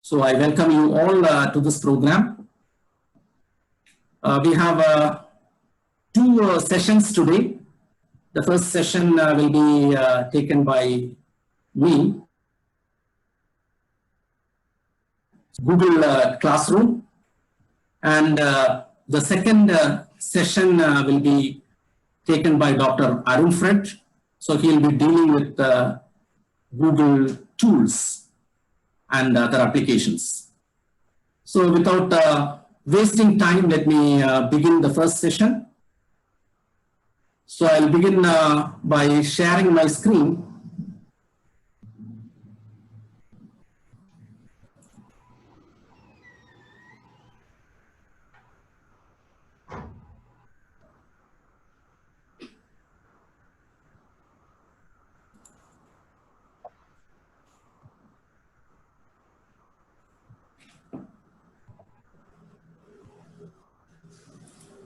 So I welcome you all to this program. We have two sessions today. The first session will be taken by me, Google Classroom, and the second session will be taken by Dr. Arun Fred. So he'll be dealing with Google tools and other applications. So without wasting time, let me begin the first session. So I'll begin by sharing my screen.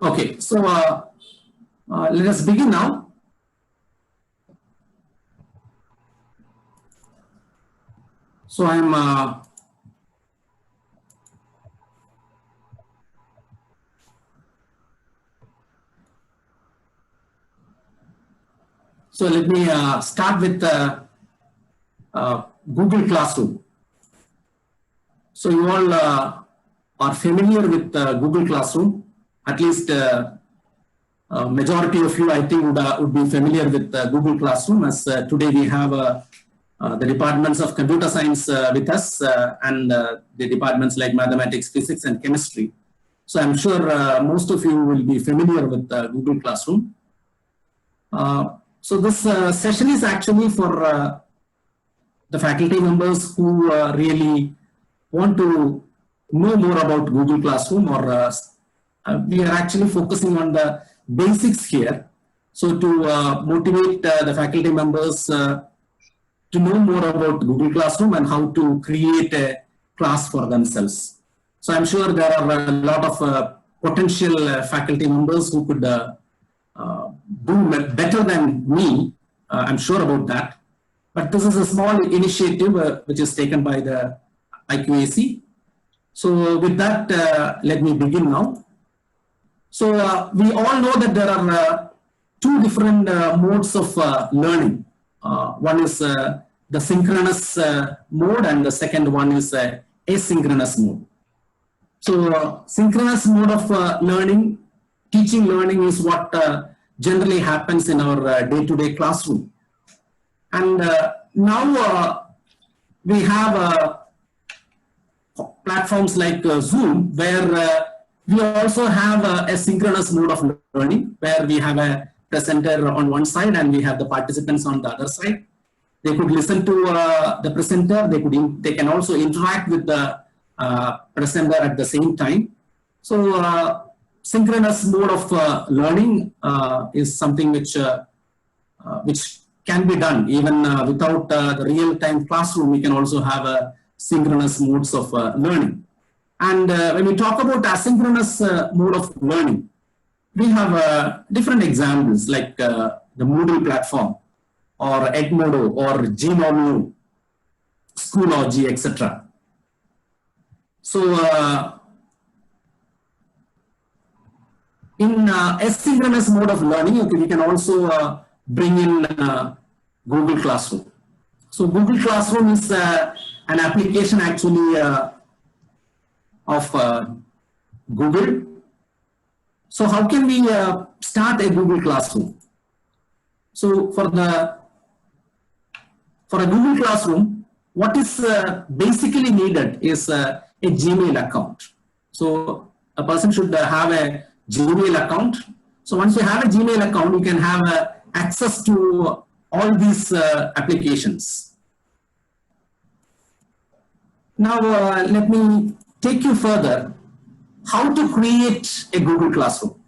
Okay, so let us begin now. So I'm so let me start with Google Classroom. So you all are familiar with Google Classroom. At least majority of you, I think, would be familiar with Google Classroom, as today we have the departments of computer science with us and the departments like mathematics, physics, and chemistry. So I'm sure most of you will be familiar with Google Classroom. So this session is actually for the faculty members who really want to know more about Google Classroom, or we are actually focusing on the basics here. So to motivate the faculty members to know more about Google Classroom and how to create a class for themselves. So I'm sure there are a lot of potential faculty members who could do better than me. I'm sure about that. But this is a small initiative which is taken by the IQAC. So with that, let me begin now. So we all know that there are two different modes of learning. One is the synchronous mode, and the second one is asynchronous mode. So synchronous mode of learning, teaching learning, is what generally happens in our day-to-day classroom. And now we have platforms like Zoom, where we also have a synchronous mode of learning, where we have a presenter on one side and we have the participants on the other side. They could listen to the presenter. They can also interact with the presenter at the same time. So synchronous mode of learning is something which can be done even without the real-time classroom. We can also have synchronous modes of learning. And when we talk about asynchronous mode of learning, we have different examples like the Moodle platform, or Edmodo, or Gnomio, Schoology, etc. So in asynchronous mode of learning, okay, we can also bring in Google Classroom. So Google Classroom is an application actually of Google. So how can we start a Google Classroom? So for a Google Classroom, what is basically needed is a Gmail account. So a person should have a Gmail account. So once you have a Gmail account, you can have access to all these applications. Now let me take you further, how to create a Google Classroom.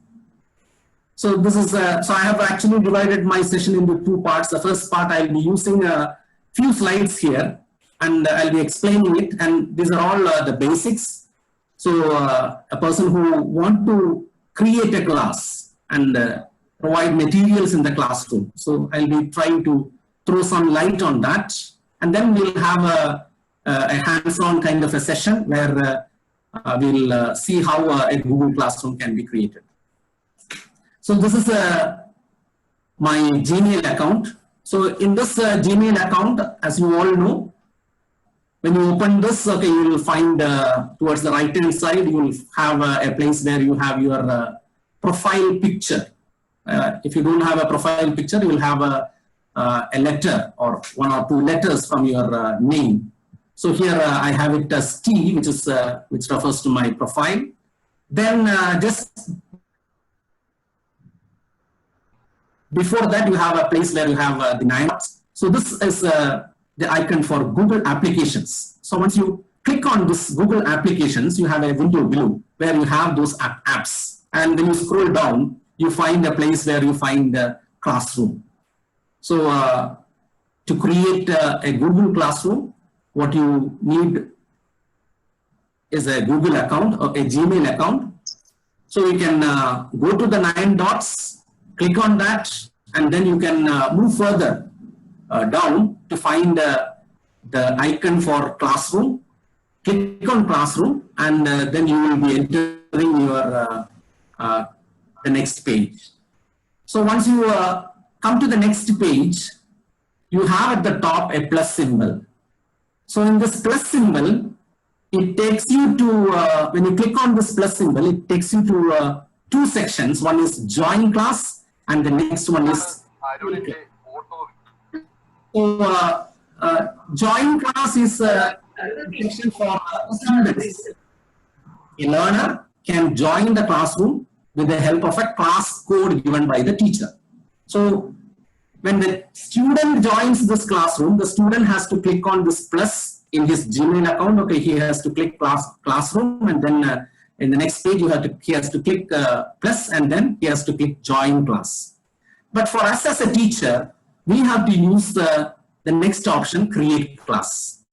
So this is, so I have actually divided my session into two parts. The first part, I'll be using a few slides here, and I'll be explaining it. And these are all the basics. So a person who wants to create a class and provide materials in the classroom. So I'll be trying to throw some light on that. And then we'll have a hands-on kind of a session where we'll see how a Google Classroom can be created. So this is my Gmail account. So in this Gmail account, as you all know, when you open this, okay, you will find towards the right-hand side, you will have a place where you have your profile picture. If you don't have a profile picture, you will have a letter or 1 or 2 letters from your name. So here I have it as T, which refers to my profile. Then just before that, you have a place where you have the 9 dots. So this is the icon for Google Applications. So once you click on this Google Applications, you have a window below where you have those apps. And when you scroll down, you find a place where you find the Classroom. So to create a Google Classroom, what you need is a Google account or a Gmail account. So you can go to the 9 dots, click on that, and then you can move further down to find the icon for Classroom. Click on Classroom, and then you will be entering your the next page. So once you come to the next page, you have at the top a plus symbol. So in this plus symbol, it takes you to, when you click on this plus symbol, it takes you to 2 sections. One is Join Class, and the next one is so Join Class is a section for students. A learner can join the classroom with the help of a class code given by the teacher. So when the student joins this classroom, the student has to click on this plus in his Gmail account. Okay, he has to click classroom, and then in the next page he has to click plus, and then he has to click join class. But for us as a teacher, we have to use the next option, create class.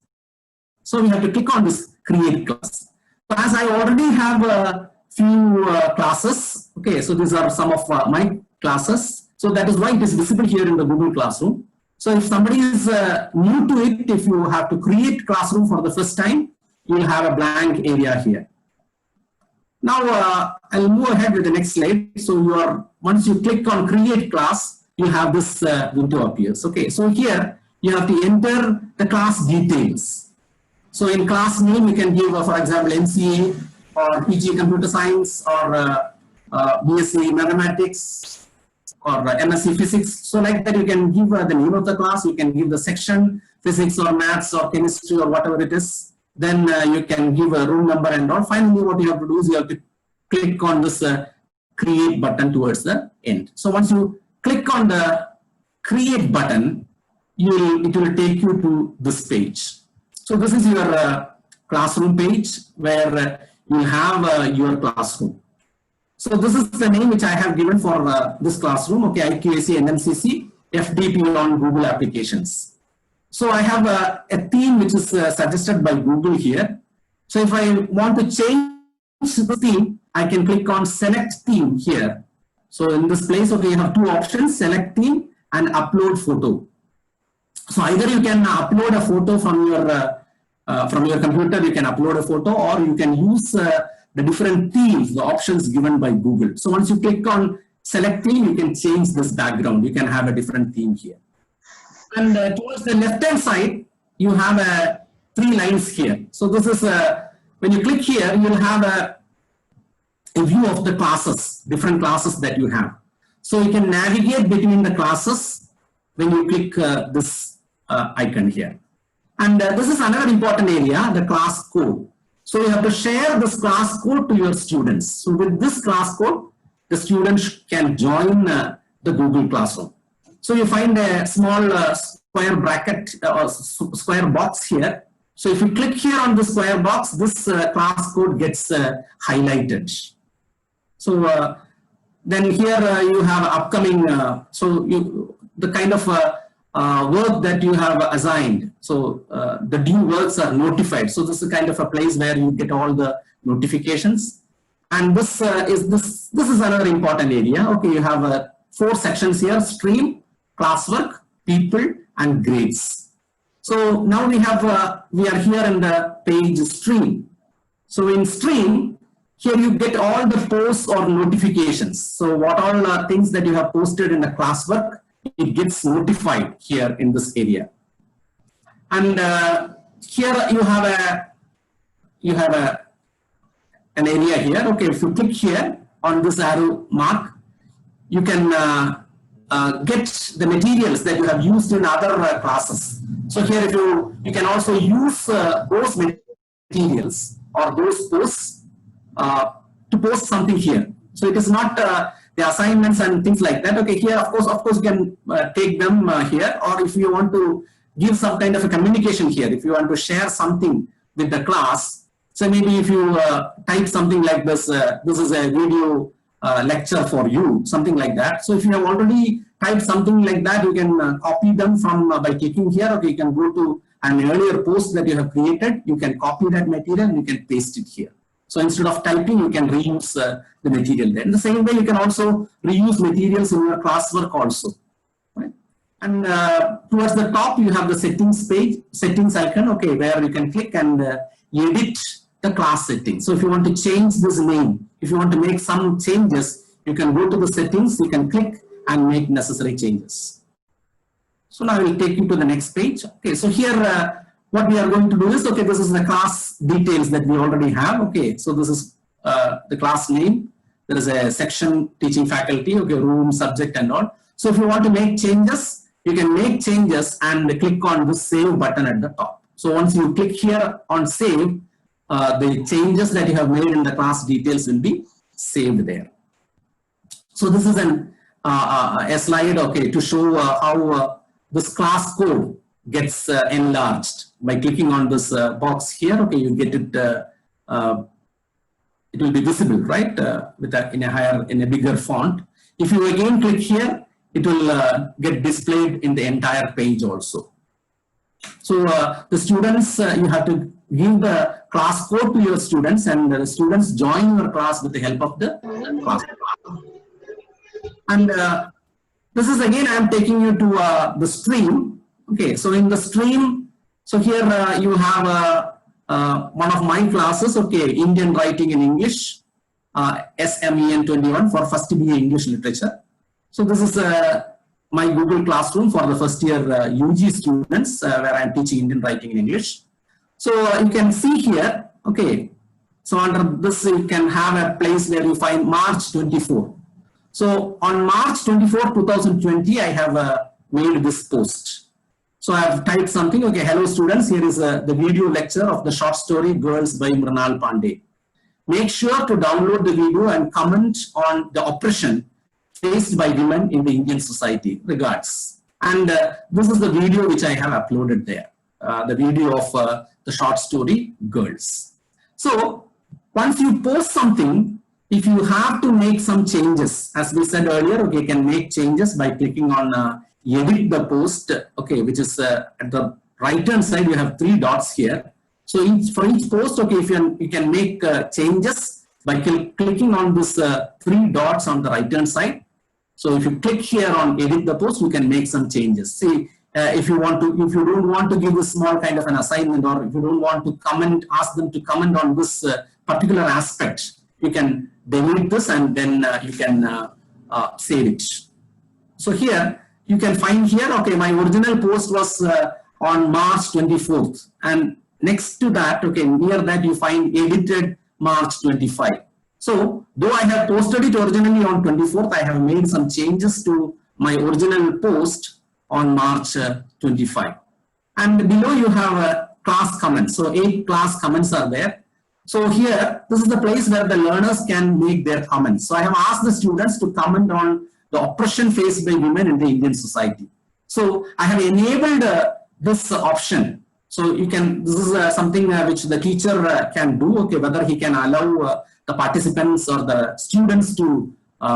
So we have to click on this create class. So as I already have a few classes, okay, so these are some of my classes. So that is why it is visible here in the Google Classroom. So if somebody is new to it, if you have to create Classroom for the first time, you will have a blank area here. Now I'll move ahead with the next slide. So once you click on create class, you have this window appears. Okay, so here you have to enter the class details. So in class name, you can give, for example, MCA or PG Computer Science or BSc Mathematics or MSc Physics. So like that, you can give the name of the class, you can give the section, Physics or Maths or Chemistry or whatever it is. Then you can give a room number and all. Finally, what you have to do is you have to click on this create button towards the end. So once you click on the create button, it will take you to this page. So this is your classroom page where you have your classroom. So this is the name which I have given for this classroom. Okay, IQAC NMCC FDP on Google Applications. So I have a theme which is suggested by Google here. So if I want to change the theme, I can click on select theme here. So in this place, okay, you have 2 options, select theme and upload photo. So either you can upload a photo from your computer, you can upload a photo, or you can use the different themes, the options given by Google. So once you click on select theme, you can change this background. You can have a different theme here. And towards the left-hand side, you have 3 lines here. So this is, when you click here, you'll have a view of the classes, different classes that you have. So you can navigate between the classes when you click this icon here. And this is another important area, the class code. So you have to share this class code to your students. So with this class code, the students can join the Google Classroom. So you find a small square bracket or square box here. So if you click here on the square box, this class code gets highlighted. So then here you have upcoming, the kind of work that you have assigned. So the due works are notified. So this is kind of a place where you get all the notifications. And this is another important area. Okay, you have 4 sections here: stream, classwork, people, and grades. So now we are here in the page stream. So in stream, here you get all the posts or notifications. So what all things that you have posted in the classwork, it gets notified here in this area. And here you have an area here. Okay, if you click here on this arrow mark, you can get the materials that you have used in other classes. So here you can also use those materials or those posts to post something here. So it is not the assignments and things like that. Okay, here of course you can take them here, or if you want to give some kind of a communication here, if you want to share something with the class. So maybe if you type something like this, this is a video lecture for you, something like that. So if you have already typed something like that, you can copy them from by clicking here. Okay, you can go to an earlier post that you have created. You can copy that material and you can paste it here. So instead of typing, you can reuse the material there. In the same way, you can also reuse materials in your classwork also. Right? And towards the top, you have the settings page, settings icon. Okay, where you can click and edit the class settings. So if you want to change this name, if you want to make some changes, you can go to the settings, you can click and make necessary changes. So now I will take you to the next page. Okay, so here what we are going to do is, okay, this is the class details that we already have. Okay, so this is the class name. There is a section, teaching faculty, okay, room, subject and all. So if you want to make changes, you can make changes and click on the save button at the top. So once you click here on save, the changes that you have made in the class details will be saved there. So this is a slide, okay, to show how this class code gets enlarged by clicking on this box here. Okay, you get it. It will be visible, right, in a bigger font. If you again click here, it will get displayed in the entire page also. So the students, you have to give the class code to your students, and the students join your class with the help of the class. And this is again, I am taking you to the stream. Okay, so in the stream, so here you have one of my classes, okay, Indian Writing in English, SMEN 21 for first BA English Literature. So this is my Google Classroom for the first year UG students where I am teaching Indian Writing in English. So you can see here, okay, so under this you can have a place where you find March 24. So on March 24, 2020, I have made this post. So I have typed something, okay, hello students, here is the video lecture of the short story Girls by Mrinal Pandey. Make sure to download the video and comment on the oppression faced by women in the Indian society. Regards. And this is the video which I have uploaded there, the video of the short story Girls. So once you post something, if you have to make some changes, as we said earlier, okay, you can make changes by clicking on edit the post, okay, which is at the right hand side, you have 3 dots here. So for each post, okay, if you can make changes by clicking on this 3 dots on the right hand side. So if you click here on edit the post, you can make some changes. See, if you don't want to give a small kind of an assignment, or if you don't want to comment, ask them to comment on this particular aspect, you can delete this and then you can save it. So here you can find here, okay, my original post was on March 24th, and next to that, okay, near that you find edited March 25. So though I have posted it originally on 24th, I have made some changes to my original post on March 25. And below you have class comments. So 8 class comments are there. So here, this is the place where the learners can make their comments. So I have asked the students to comment on the oppression faced by women in the Indian society. So I have enabled this option. So you can, this is something which the teacher can do, okay, whether he can allow the participants or the students to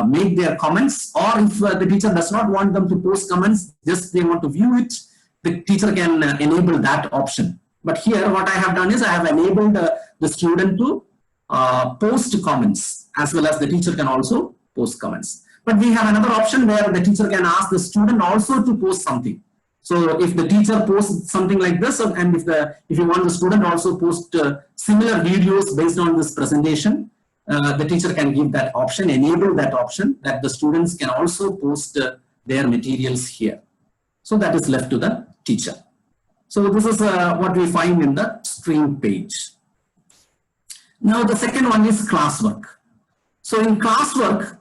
make their comments, or if the teacher does not want them to post comments, just they want to view it, the teacher can enable that option. But here what I have done is I have enabled the student to post comments, as well as the teacher can also post comments. But we have another option where the teacher can ask the student also to post something. So if the teacher posts something like this, and if you want the student also post similar videos based on this presentation, the teacher can give that option, enable that option, that the students can also post their materials here. So that is left to the teacher. So this is what we find in the stream page. Now the second one is classwork. So in classwork,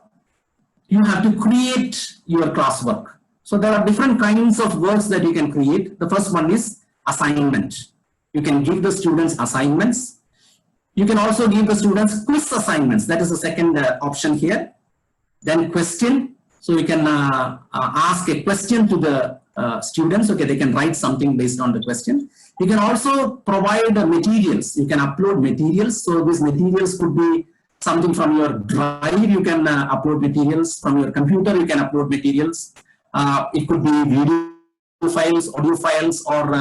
you have to create your classwork. So there are different kinds of works that you can create. The first one is assignment. You can give the students assignments. You can also give the students quiz assignments. That is the second option here. Then question. So you can ask a question to the students. Okay, they can write something based on the question. You can also provide materials. You can upload materials. So these materials could be something from your drive. You can upload materials from your computer. You can upload materials. It could be video files, audio files, or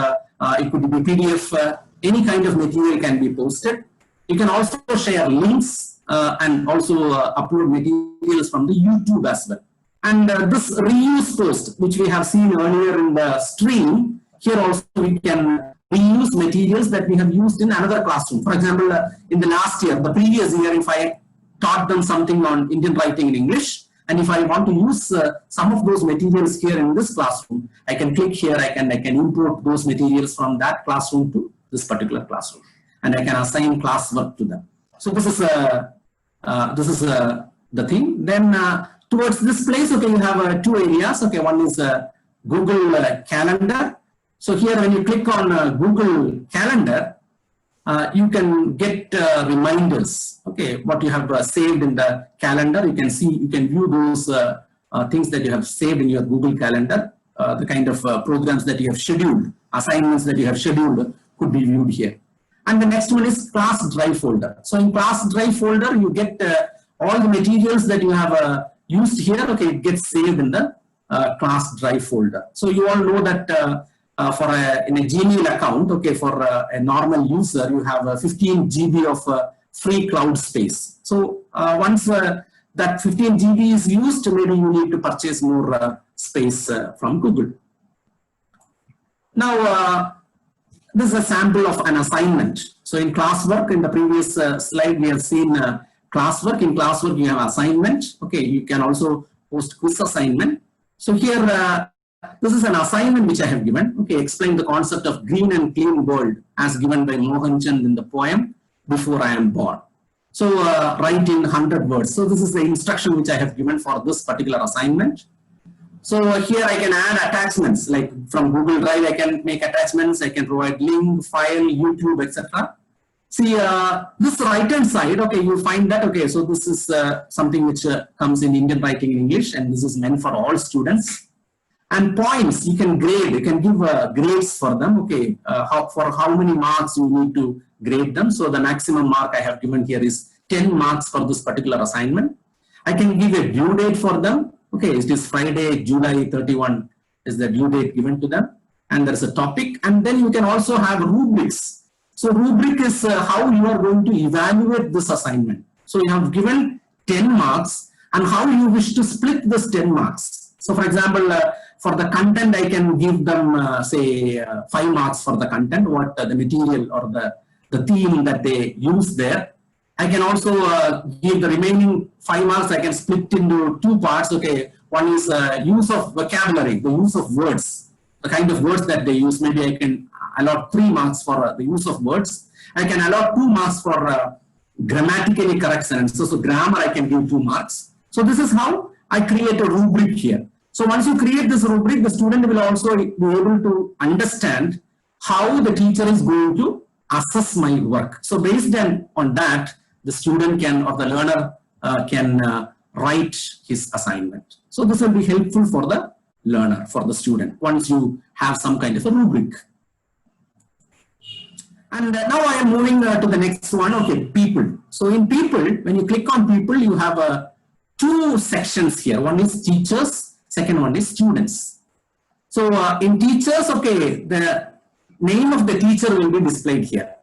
it could be PDF. Any kind of material can be posted. You can also share links and also upload materials from the YouTube as well. And this reuse post, which we have seen earlier in the stream, here also we can reuse materials that we have used in another classroom. For example, in the last year, the previous year, if I taught them something on Indian writing in English, and if I want to use some of those materials here in this classroom, I can click here, I can import those materials from that classroom to this particular classroom, and I can assign classwork to them. So this is the thing. Then towards this place, okay, you have two areas. Okay, one is Google Calendar. So here, when you click on Google Calendar, you can get reminders. Okay, what you have saved in the calendar, you can see, you can view those things that you have saved in your Google Calendar. The kind of programs that you have scheduled, assignments that you have scheduled could be viewed here. And the next one is class drive folder. So in class drive folder, you get all the materials that you have used here. Okay, it gets saved in the class drive folder. So you all know that in a Gmail account, okay, for a normal user, you have 15 GB of free cloud space. So once that 15 GB is used, maybe you need to purchase more space from Google. Now, this is a sample of an assignment. So in classwork, in the previous slide, we have seen classwork. In classwork, you have assignment. Okay, you can also post quiz assignment. So here, this is an assignment which I have given. Okay, explain the concept of green and clean world as given by Mohan Chand in the poem Before I Am Born. So write in 100 words. So this is the instruction which I have given for this particular assignment. So here I can add attachments, like from Google Drive I can make attachments, I can provide link, file, YouTube, etc. See, this right hand side, okay, you find that, okay, so this is something which comes in Indian writing in English, and this is meant for all students. And points, you can grade, you can give grades for them, okay, for how many marks you need to grade them. So the maximum mark I have given here is 10 marks for this particular assignment. I can give a due date for them. Okay, it is Friday, July 31 is the due date given to them. And there's a topic. And then you can also have rubrics. So rubric is how you are going to evaluate this assignment. So you have given 10 marks and how you wish to split this 10 marks. So for example, for the content, I can give them, say, 5 marks for the content, what the material or the theme that they use there. I can also give the remaining 5 marks, I can split into 2 parts. Okay, one is use of vocabulary, the use of words, the kind of words that they use. Maybe I can allot 3 marks for the use of words. I can allot 2 marks for grammatically correct sentences. So grammar, I can give 2 marks. So this is how I create a rubric here. So once you create this rubric, the student will also be able to understand how the teacher is going to assess my work. So based on that, the student can, or the learner can write his assignment. So this will be helpful for the learner, for the student, once you have some kind of a rubric. And now I am moving to the next one. Okay, people. So in people, when you click on people, you have 2 sections here. One is teachers, second one is students. So in teachers, okay, the name of the teacher will be displayed here.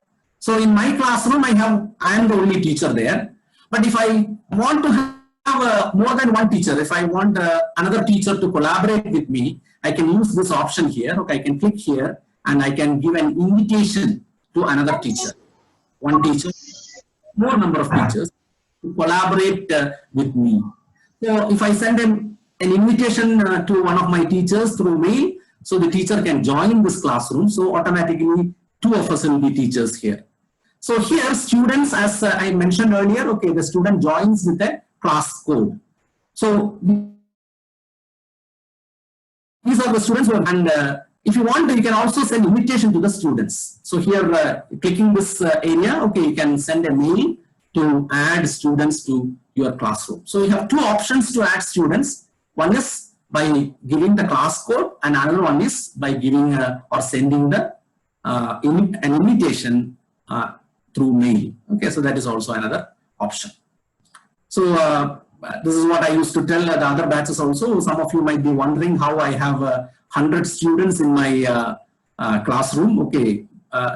So in my classroom, I am the only teacher there. But if I want to have more than one teacher. If I want another teacher to collaborate with me, I can use this option here. Okay, I can click here and I can give an invitation to another teacher. One teacher, more number of teachers to collaborate with me. So if I send an invitation to one of my teachers through mail, so the teacher can join this classroom. So automatically 2 of us will be teachers here. So here students, as I mentioned earlier, okay, the student joins with a class code. So these are the students who are, and if you want, you can also send invitation to the students. So here clicking this area, okay, you can send a mail to add students to your classroom. So you have 2 options to add students. One is by giving the class code, and another one is by giving or sending the an invitation through mail. Okay, so that is also another option. So this is what I used to tell the other batches also. Some of you might be wondering how I have 100 students in my classroom. Okay,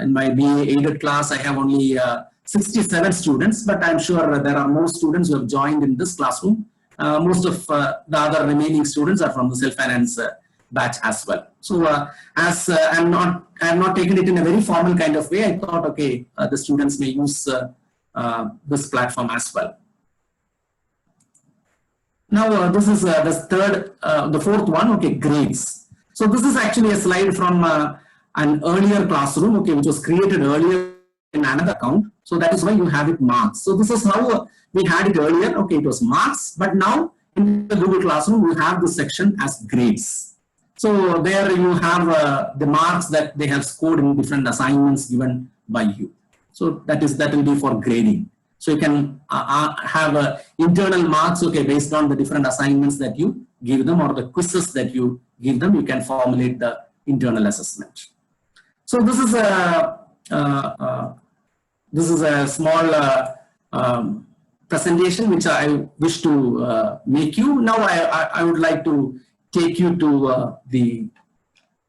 in my BA aided class, I have only 67 students, but I'm sure there are more students who have joined in this classroom. Most of the other remaining students are from the self-finance batch as well. So as I have not taken it in a very formal kind of way, I thought, okay, the students may use this platform as well. Now this is the fourth one, okay, grades. So this is actually a slide from an earlier classroom, okay, which was created earlier in another account. So that is why you have it marks. So this is how we had it earlier. Okay, it was marks, but now in the Google Classroom, we have this section as grades. So there you have the marks that they have scored in different assignments given by you. So that will be for grading. So you can have internal marks, okay, based on the different assignments that you give them or the quizzes that you give them. You can formulate the internal assessment. So this is a small presentation which I wish to make you. Now I would like to take you to the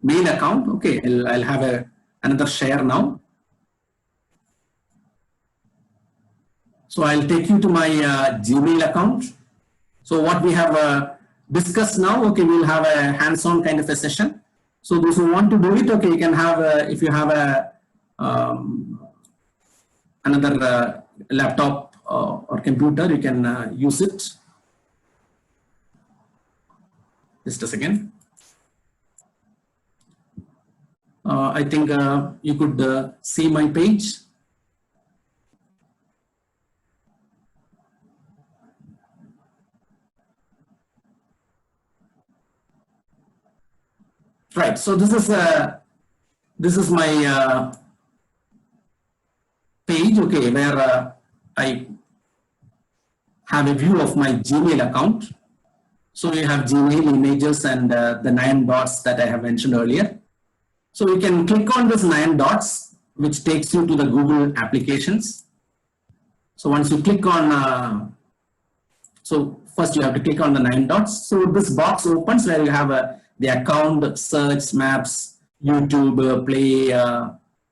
main account. Okay, I'll have another share now. So I'll take you to my Gmail account. So what we have discussed now, okay, we'll have a hands-on kind of a session. So those who want to do it, okay, you can have, if you have another laptop or computer, you can use it. Just a second. I think you could see my page. Right. So this is my page, okay, where I have a view of my Gmail account. So you have Gmail images and the 9 dots that I have mentioned earlier. So you can click on this 9 dots, which takes you to the Google applications. So once you click on, so first you have to click on the 9 dots. So this box opens where you have the account, search, maps, YouTube, Play,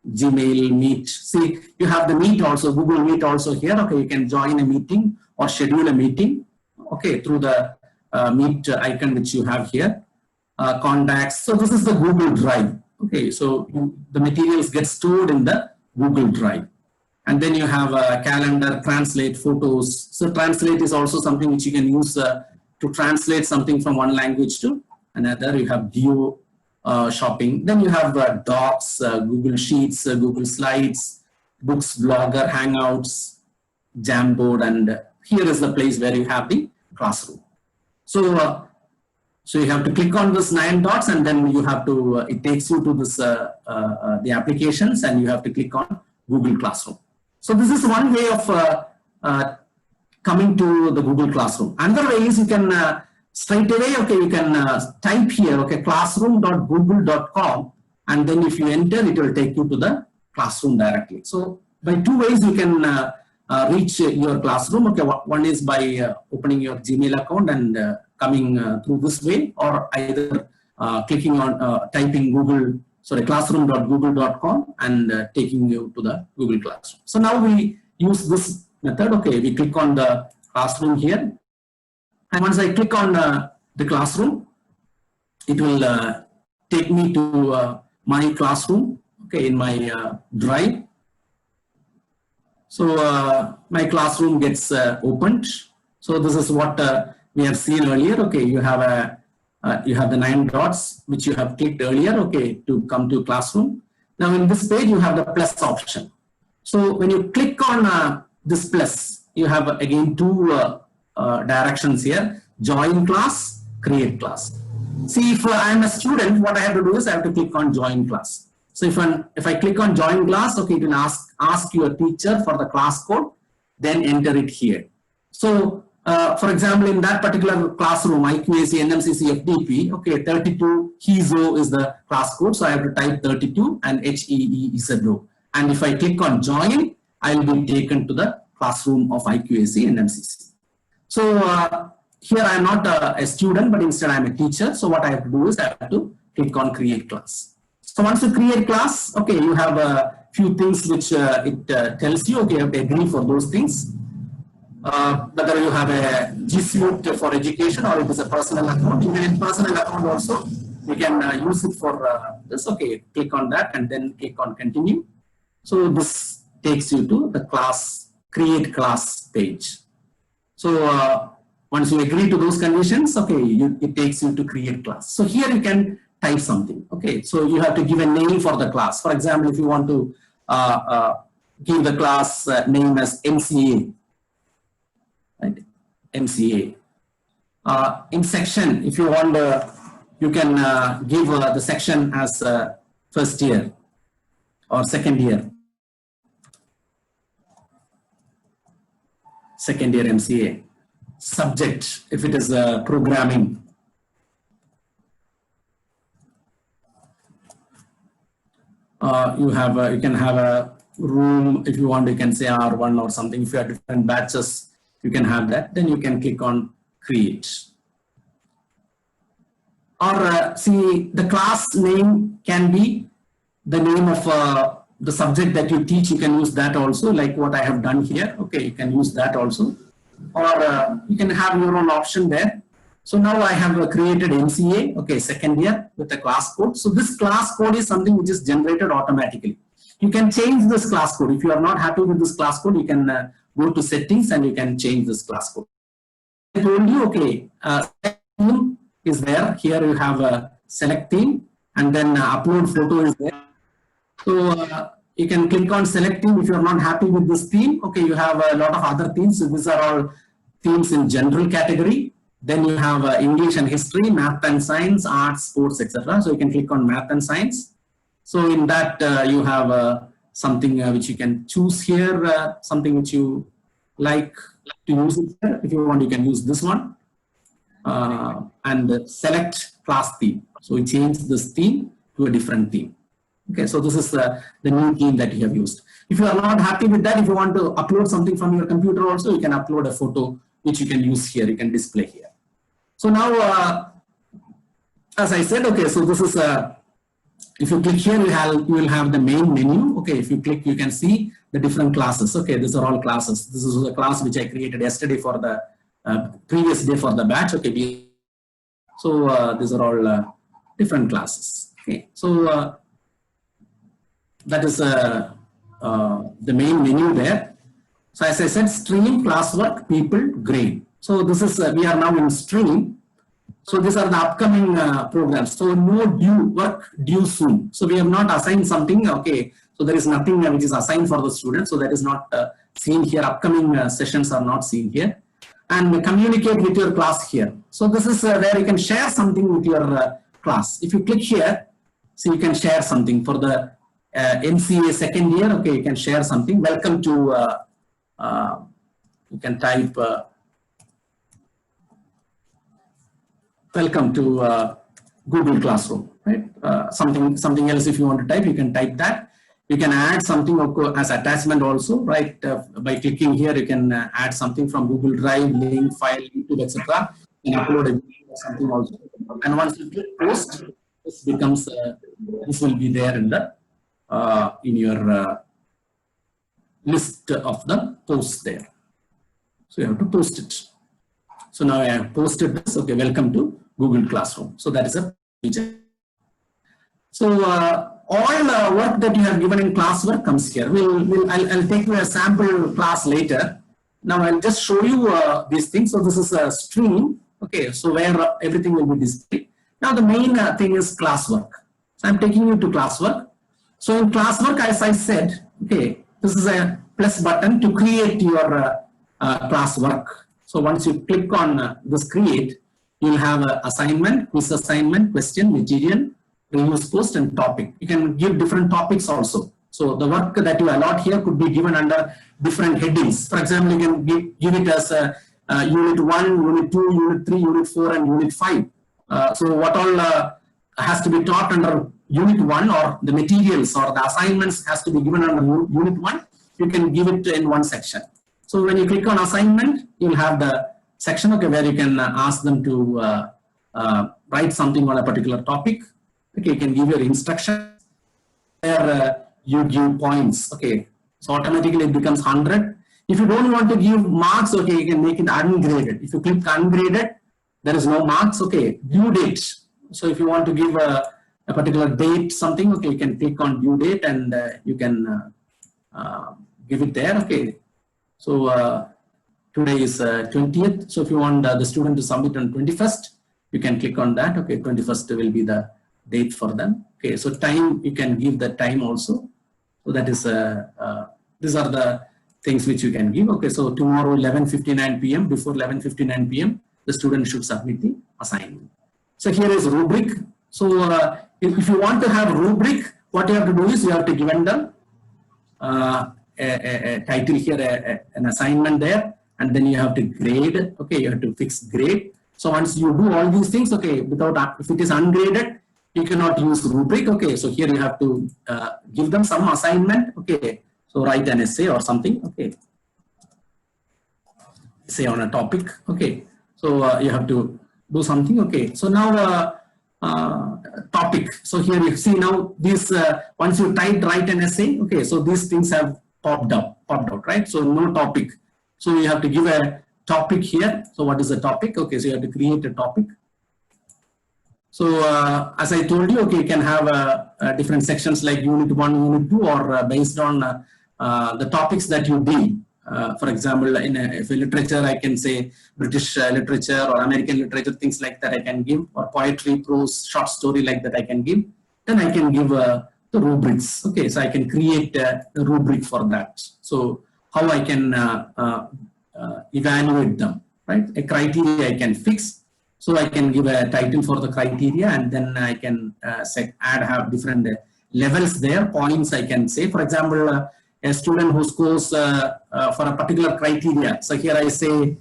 Gmail, Meet. See, you have the Meet also, Google Meet also here. Okay, you can join a meeting or schedule a meeting, okay, through the Meet icon which you have here. Contacts. So this is the Google Drive. Okay, so the materials get stored in the Google Drive. And then you have a calendar, translate, photos. So translate is also something which you can use to translate something from one language to another. You have geo shopping. Then you have Docs, Google Sheets, Google Slides, Books, Blogger, Hangouts, Jamboard, and here is the place where you have the classroom. So, so you have to click on this 9 dots, and then you have to, it takes you to this the applications, and you have to click on Google Classroom. So this is one way of coming to the Google Classroom. Another way is you can straight away, okay, you can type here, okay, classroom.google.com, and then if you enter, it will take you to the classroom directly. So by 2 ways you can reach your classroom. Okay, one is by opening your Gmail account and coming through this way, or either clicking on typing classroom.google.com and taking you to the Google Classroom. So now we use this method. Okay, we click on the classroom here. And once I click on the classroom, it will take me to my classroom, okay, in my drive. So my classroom gets opened. So this is what we have seen earlier. Okay, you have the 9 dots which you have clicked earlier. Okay, to come to classroom. Now in this page you have the plus option. So when you click on this plus, you have again 2 directions here: join class, create class. See, if I am a student, what I have to do is I have to click on join class. So if I click on join class, okay, it will ask your teacher for the class code, then enter it here. So for example, in that particular classroom, IQAC, NMCC, FDP, okay, 32 HEZO is the class code. So I have to type 32 and HEEZO. And if I click on join, I will be taken to the classroom of IQAC and NMCC. So here I am not a student, but instead I am a teacher. So what I have to do is I have to click on create class. So once you create class, okay, you have a few things which it tells you. Okay, you have to agree for those things. Whether you have a G Suite for education or it is a personal account. Even in personal account also, you can use it for this. Okay, click on that and then click on continue. So this takes you to the class, create class page. So once you agree to those conditions, okay, it takes you to create class. So here you can type something. Okay, so you have to give a name for the class. For example, if you want to give the class name as MCA, right? MCA. In section, if you want, you can give the section as first year or second year. Second year MCA. Subject, if it is programming. You can have a room. If you want, you can say R1 or something. If you have different batches, you can have that. Then you can click on create. Or see, the class name can be the name of the subject that you teach. You can use that also, like what I have done here. Okay, you can use that also. Or you can have your own option there. So now I have created MCA, okay, second year with the class code. So this class code is something which is generated automatically. You can change this class code. If you are not happy with this class code, you can go to settings and you can change this class code. I told you, okay, theme is there. Here you have a select theme and then upload photo is there. So you can click on select theme if you are not happy with this theme. Okay, you have a lot of other themes. So these are all themes in general category. Then you have English and history, math and science, arts, sports, etc. So you can click on math and science. So in that you have something which you can choose here, something which you like to use it here. If you want, you can use this one and select class theme. So we change this theme to a different theme. Okay, so this is the new theme that you have used. If you are not happy with that, if you want to upload something from your computer also, you can upload a photo which you can use here, you can display here. So now, as I said, okay, so this is, if you click here, you will have the main menu. Okay, if you click, you can see the different classes. Okay, these are all classes. This is a class which I created yesterday for the previous day for the batch. Okay, so these are all different classes. Okay, so that is the main menu there. So as I said, stream, classwork, people, grade. So this is, we are now in stream. So these are the upcoming programs. So no work due soon. So we have not assigned something. Okay. So there is nothing which is assigned for the students. So that is not seen here. Upcoming sessions are not seen here. And communicate with your class here. So this is where you can share something with your class. If you click here, so you can share something for the MCA second year. Okay, you can share something. Welcome to, you can type, welcome to Google Classroom, right? Something else if you want to type, you can type that. You can add something as attachment also, right? By clicking here, you can add something from Google Drive, link, file, YouTube, etc. You can upload a video or something also. And once you click post, this becomes, this will be there in the in your list of the posts there. So you have to post it. So now I have posted this. Okay, welcome to Google Classroom. So that is a feature. So all work that you have given in classwork comes here. I'll take you a sample class later. Now I'll just show you these things. So this is a stream. Okay, so where everything will be displayed. Now the main thing is classwork. So I'm taking you to classwork. So in classwork, as I said, okay, this is a plus button to create your classwork. So once you click on this create, you'll have an assignment, quiz assignment, question, material, reuse post, and topic. You can give different topics also. So the work that you allot here could be given under different headings. For example, you can give it as Unit 1, Unit 2, Unit 3, Unit 4, and Unit 5. So what all has to be taught under Unit 1, or the materials or the assignments has to be given under Unit 1, you can give it in one section. So when you click on assignment, you'll have the section, okay, where you can ask them to write something on a particular topic. Okay, you can give your instructions where you give points. Okay, so automatically it becomes 100. If you don't want to give marks, okay, you can make it ungraded. If you click ungraded, there is no marks. Okay, due date. So if you want to give a particular date, something, okay, you can click on due date and you can give it there. Okay, so today is 20th. So if you want the student to submit on 21st, you can click on that. Okay, 21st will be the date for them. Okay, so time, you can give the time also. So that is these are the things which you can give. Okay, so tomorrow 11:59 p.m. before 11:59 p.m. the student should submit the assignment. So here is rubric. So if you want to have rubric, what you have to do is you have to give them a title here, an assignment there, and then you have to grade. Okay, you have to fix grade. So once you do all these things, okay, without, if it is ungraded, you cannot use rubric. Okay, so here you have to give them some assignment. Okay, so write an essay or something. Okay, essay on a topic. Okay, so you have to do something. Okay, so now topic. So here you see now this once you write an essay. Okay, so these things have popped out, right? So no topic. So you have to give a topic here. So what is the topic? Okay, so you have to create a topic. So as I told you, okay, you can have different sections like Unit 1, Unit 2, or based on the topics that you deal. For example, if literature, I can say British literature or American literature, things like that I can give, or poetry, prose, short story like that I can give. Then I can give the rubrics. Okay, so I can create a rubric for that. So how I can evaluate them, right? A criteria I can fix. So I can give a title for the criteria, and then I can have different levels there, points I can say. For example, a student who scores for a particular criteria. So here I say,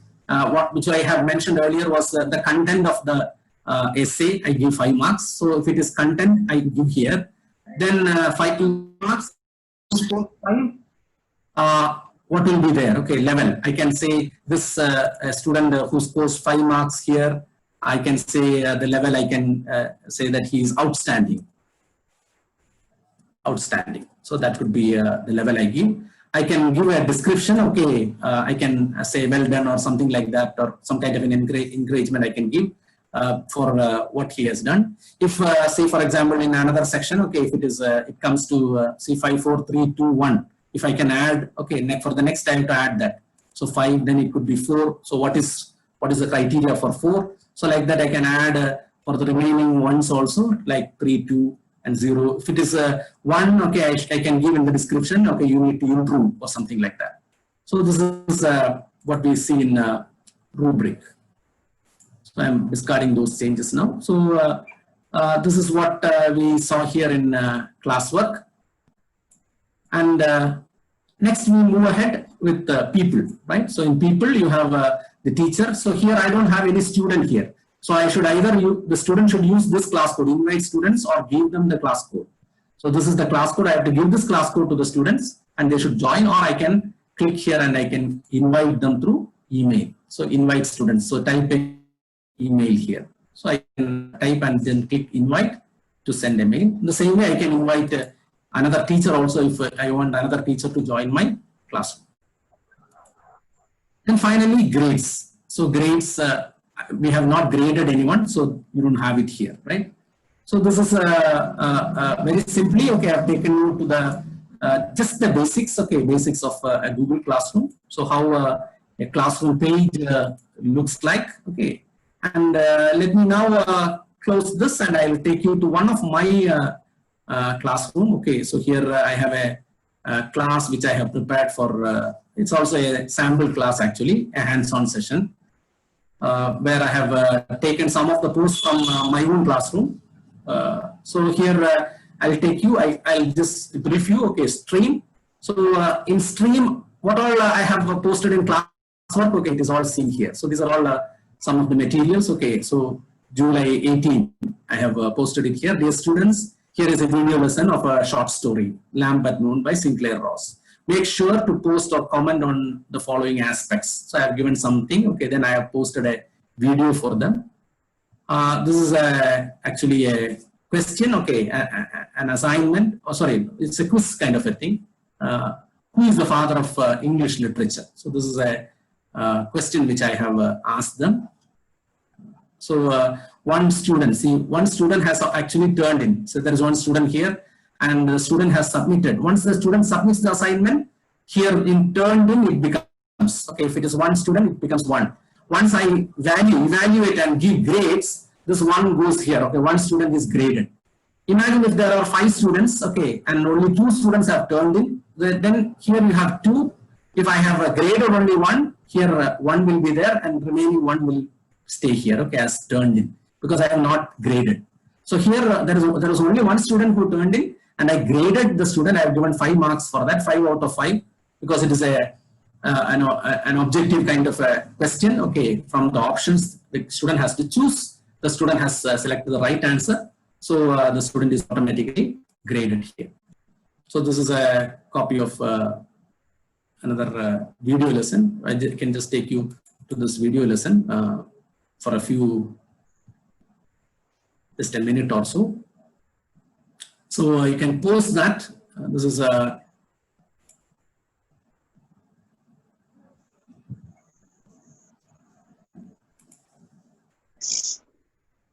which I have mentioned earlier was the content of the essay, I give 5 marks. So if it is content, I give here. Then 5 marks, 5. What will be there? Okay, level. I can say this student who scores 5 marks here, I can say the level, I can say that he is outstanding. Outstanding. So that would be the level I give. I can give a description. Okay, I can say well done or something like that, or some kind of an encouragement I can give for what he has done. If say for example in another section, okay, if it is it comes to say 5, 4, 3, 2, 1. If I can add, okay, for the next time to add that. So 5, then it could be 4. So what is the criteria for 4? So like that I can add for the remaining ones also, like 3, 2, and 0. If it is 1, okay, I can give in the description, okay, you need to improve or something like that. So this is what we see in rubric. So I'm discarding those changes now. So this is what we saw here in classwork. And next we move ahead with people, right? So in people you have the teacher. So here I don't have any student here. So I should either the student should use this class code, invite students, or give them the class code. So this is the class code. I have to give this class code to the students and they should join, or I can click here and I can invite them through email. So invite students. So type in email here. So I can type and then click invite to send a mail. In the same way I can invite another teacher also if I want another teacher to join my classroom. And finally grades. So grades, we have not graded anyone, so you don't have it here, right? So this is very simply, okay, I've taken you to the just the basics, okay, basics of a Google Classroom. So how a classroom page looks like, okay. And let me now close this, and I'll take you to one of my classroom. Okay, so here I have a class which I have prepared for. It's also a sample class, actually, a hands-on session, where I have taken some of the posts from my own classroom. So here I'll take you, I'll just brief you, okay, stream. So in stream, what all I have posted in classwork, okay, it is all seen here. So these are all some of the materials, okay. So July 18, I have posted it here. Dear students, here is a video lesson of a short story, Lamb at Noon by Sinclair Ross. Make sure to post or comment on the following aspects. So I have given something, okay, then I have posted a video for them. This is actually a question, okay, an assignment, oh sorry, it's a quiz kind of a thing. Who is the father of English literature? So this is a question which I have asked them. So one student, see, one student has actually turned in. So there is one student here, and the student has submitted. Once the student submits the assignment, here in turned in, it becomes, okay, if it is one student, it becomes one. Once I evaluate and give grades, this one goes here, okay, one student is graded. Imagine if there are 5 students, okay, and only 2 students have turned in, then here you have 2. If I have a graded only 1, here 1 will be there and remaining 1 will stay here, okay, as turned in, because I have not graded. So here there is only 1 student who turned in, and I graded the student. I have given 5 marks for that, 5 out of 5, because it is an objective kind of a question, okay, from the options the student has to choose. The student has selected the right answer, so the student is automatically graded here. So this is a copy of another video lesson. I can just take you to this video lesson for a few, just a minute or so. So you can post that. This is a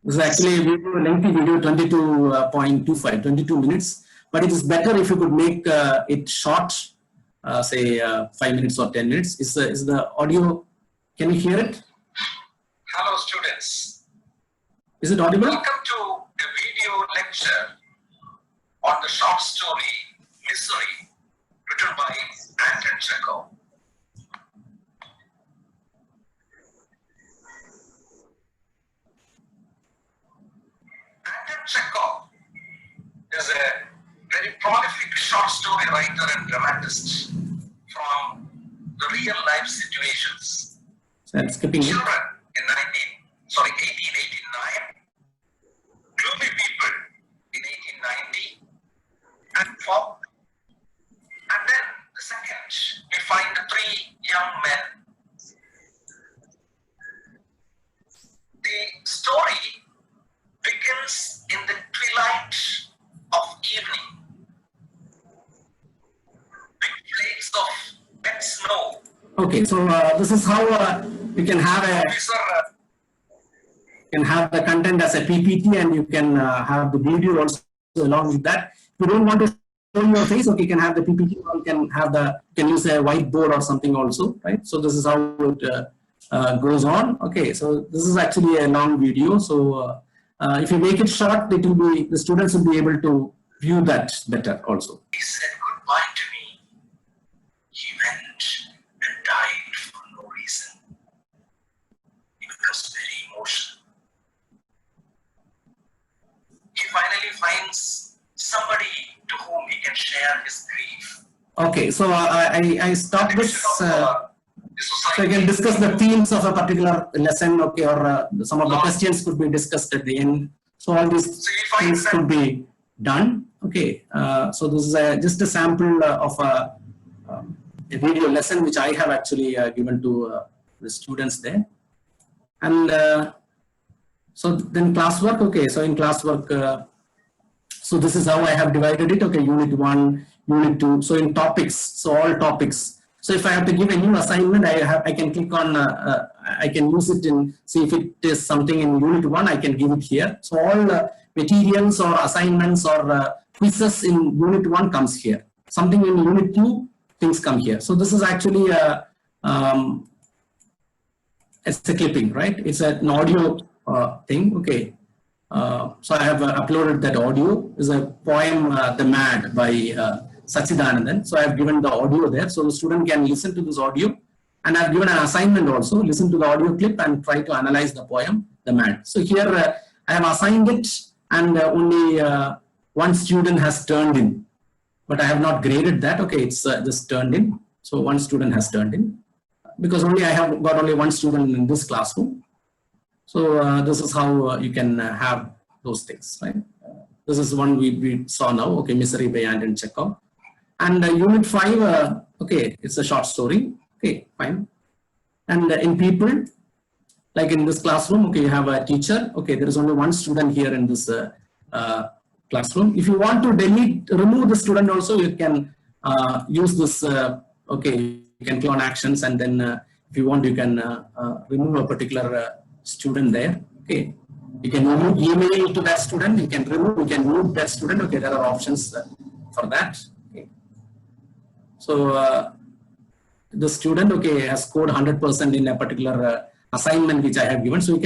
This is actually a video, lengthy video, 22.25, 22 minutes. But it is better if you could make it short, say 5 minutes or 10 minutes. Is the audio, can you hear it? Hello students. Is it audible? Welcome to a video lecture on the short story, Misery, written by Anton Chekhov. Anton Chekhov is a very prolific short story writer and dramatist from the real life situations. So I'm skipping it. Children in 1889, gloomy people in 1890, and folk. And then the second, we find 3 young men. The story begins in the twilight of evening. Big flakes of wet snow. Okay, so this is how you can have the content as a PPT, and you can have the video also along with that. If you don't want to show your face, okay, you can have the PPT, or you can have can use a whiteboard or something also, right? So this is how it goes on. Okay, so this is actually a long video. So if you make it short, it will be, the students will be able to view that better also. He said goodbye to me. He went and died for no reason. He becomes very emotional. He finally finds somebody to whom he can share his grief. Okay, so I stopped this. So you can discuss the themes of a particular lesson, okay, or some of the questions could be discussed at the end. So all these things could be done. Okay, so this is just a sample of a video lesson which I have actually given to the students there. And so then classwork, okay, so in classwork, so this is how I have divided it, okay, unit 1, unit 2, so in topics, so all topics. So if I have to give a new assignment, I can click on, I can use it in, see if it is something in unit 1, I can give it here. So all materials or assignments or quizzes in unit 1 comes here. Something in unit 2, things come here. So this is actually it's a clipping, right? It's an audio thing, okay. So I have uploaded that audio. Is a poem, The Mad by Sachidanandan. So I have given the audio there. So the student can listen to this audio. And I have given an assignment also. Listen to the audio clip and try to analyze the poem, The Mad. So here I have assigned it and only one student has turned in. But I have not graded that. Okay, it's just turned in. So one student has turned in. Because only I have got only one student in this classroom. So this is how you can have those things, right? This is one we saw now. Okay, Misery by and Chekhov. And unit 5, okay, it's a short story. Okay, fine. And in people, like in this classroom, okay, you have a teacher. Okay, there is only one student here in this classroom. If you want to remove the student also, you can use this, okay, you can click on actions and then if you want, you can remove a particular student there. Okay, you can email to that student, you can remove, you can move that student. Okay, there are options for that. Okay. So the student, okay, has scored 100% in a particular assignment which I have given. So you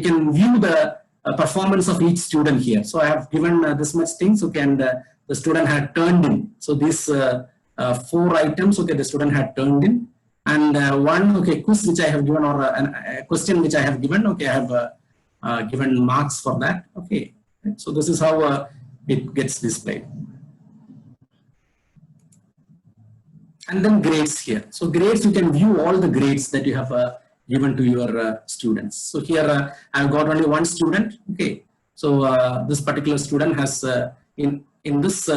can view the performance of each student here. So I have given this much things, okay, and the student had turned in. So these 4 items, okay, the student had turned in. And one, okay, quiz which I have given, or a question which I have given, okay, I have given marks for that. Okay, so this is how it gets displayed. And then grades here. So grades, you can view all the grades that you have given to your students. So here I've got only one student. Okay, so this particular student has in this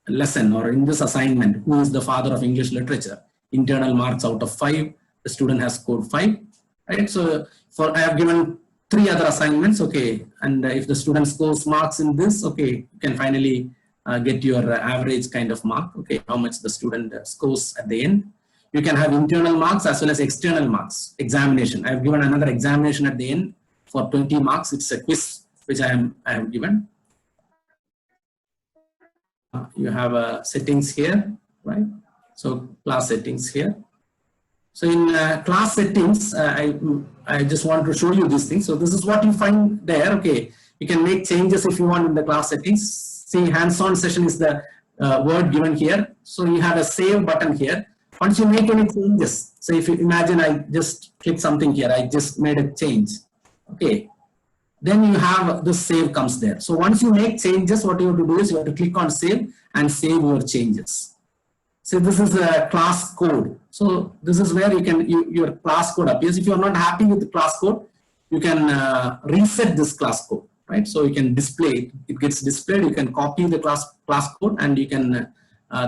lesson or in this assignment, who is the father of English literature, internal marks out of 5, the student has scored 5, right? So I have given 3 other assignments, okay, and if the student scores marks in this, okay, you can finally get your average kind of mark, okay, how much the student scores at the end. You can have internal marks as well as external marks, examination. I have given another examination at the end for 20 marks. It's a quiz which I have given. You have settings here, right? So class settings here. So in class settings, I just want to show you these things. So this is what you find there. Okay, you can make changes if you want in the class settings. See, hands-on session is the word given here. So you have a save button here. Once you make any changes, so if you imagine I just click something here, I just made a change. Okay, then you have the save comes there. So once you make changes, what you have to do is you have to click on save and save your changes. So this is a class code. So this is where you can your class code appears. If you are not happy with the class code, you can reset this class code, right? So you can display it. It gets displayed. You can copy the class code, and you can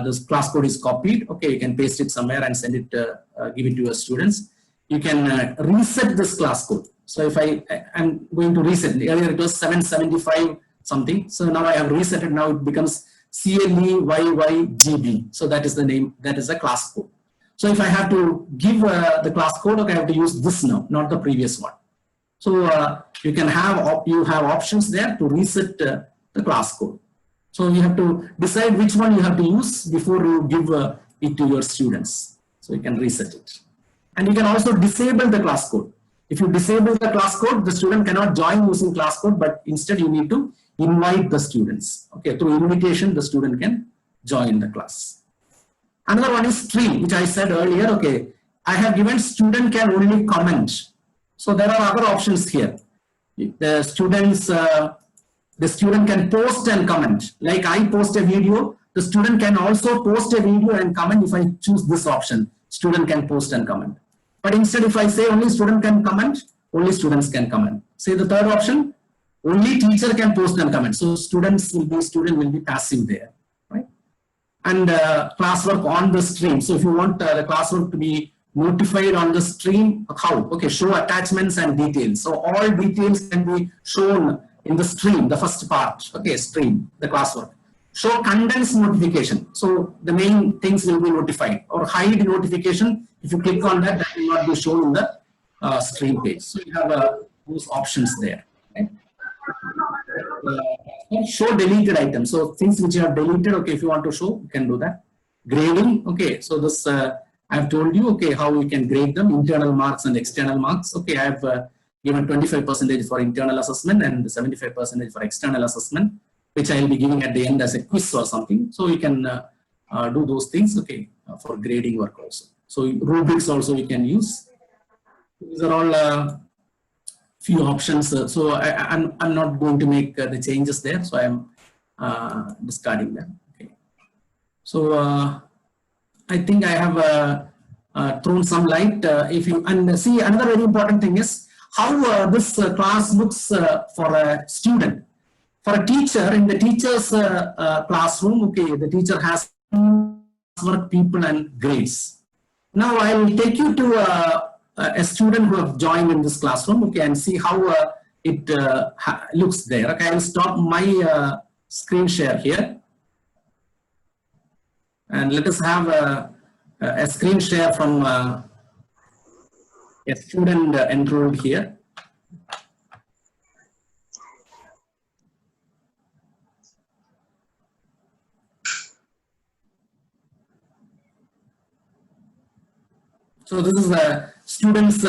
this class code is copied. Okay, you can paste it somewhere and send it, give it to your students. You can reset this class code. So if I'm going to reset, earlier it was 775 something. So now I have reset it. Now it becomes CLEYYGB. So that is the name, that is a class code. So if I have to give the class code, okay, I have to use this now, not the previous one. So you can have options there to reset the class code. So you have to decide which one you have to use before you give it to your students. So you can reset it. And you can also disable the class code. If you disable the class code, the student cannot join using class code, but instead you need to invite the students. Okay, through invitation, the student can join the class. Another one is stream, which I said earlier. Okay, I have given student can only comment. So there are other options here. The student can post and comment. Like I post a video, the student can also post a video and comment. If I choose this option, student can post and comment. But instead, if I say only student can comment, only students can comment. Say the third option, only teacher can post and comment. So student will be passive there, right? And classwork on the stream. So if you want the classwork to be notified on the stream, how? Okay, show attachments and details. So all details can be shown in the stream, the first part. Okay, stream, the classwork. show contents notification. So the main things will be notified, or hide notification. If you click on that, that will not be shown in the stream page. So you have those options there. Right? Show deleted items. So things which you have deleted, okay, if you want to show, you can do that. Grading, okay, so this I've told you, okay, how we can grade them, internal marks and external marks. Okay, I have given 25% for internal assessment and 75% for external assessment, which I will be giving at the end as a quiz or something. So you can do those things, okay, for grading work also. So rubrics also you can use. These are all few options. So I'm not going to make the changes there. So I'm discarding them. Okay. So I think I have thrown some light. If you see, another very important thing is how this class looks for a student. For a teacher, in the teacher's classroom, okay, the teacher has work, people, and grades. Now I will take you to a student who have joined in this classroom, okay, and see how it looks there. Okay, I will stop my screen share here. And let us have a screen share from a student enrolled here. So this is a student's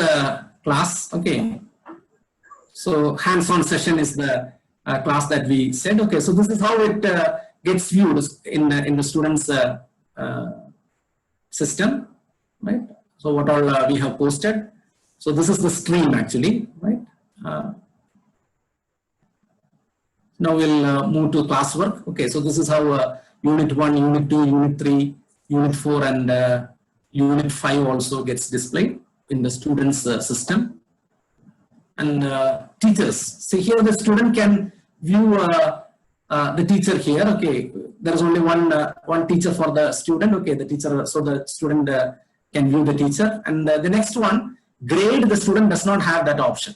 class, okay. So hands-on session is the class that we said, okay. So this is how it gets viewed in the student's system, right? So what all we have posted. So this is the stream actually, right? Now we'll move to classwork. Okay, so this is how Unit 1, Unit 2, Unit 3, Unit 4 and Unit 5 also gets displayed in the student's system. And teachers, see here the student can view the teacher here, okay. There is only one teacher for the student, okay, the teacher, so the student can view the teacher. And the next one, grade, the student does not have that option.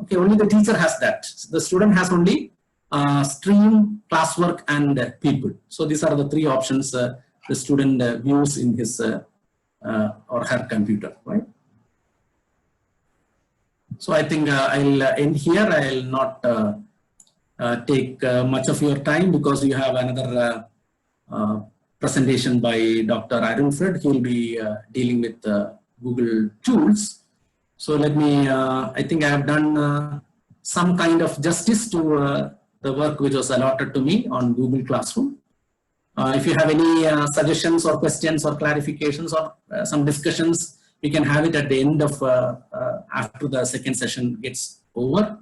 Okay, only the teacher has that. The student has only stream, classwork, and people. So these are the three options the student views in his or her computer, right? So I think I'll end here. I'll not take much of your time because you have another presentation by Dr. Arunfred. He will be dealing with Google tools. So let me, I think I have done some kind of justice to the work which was allotted to me on Google Classroom. If you have any suggestions or questions or clarifications or some discussions, we can have it at the end of after the second session gets over.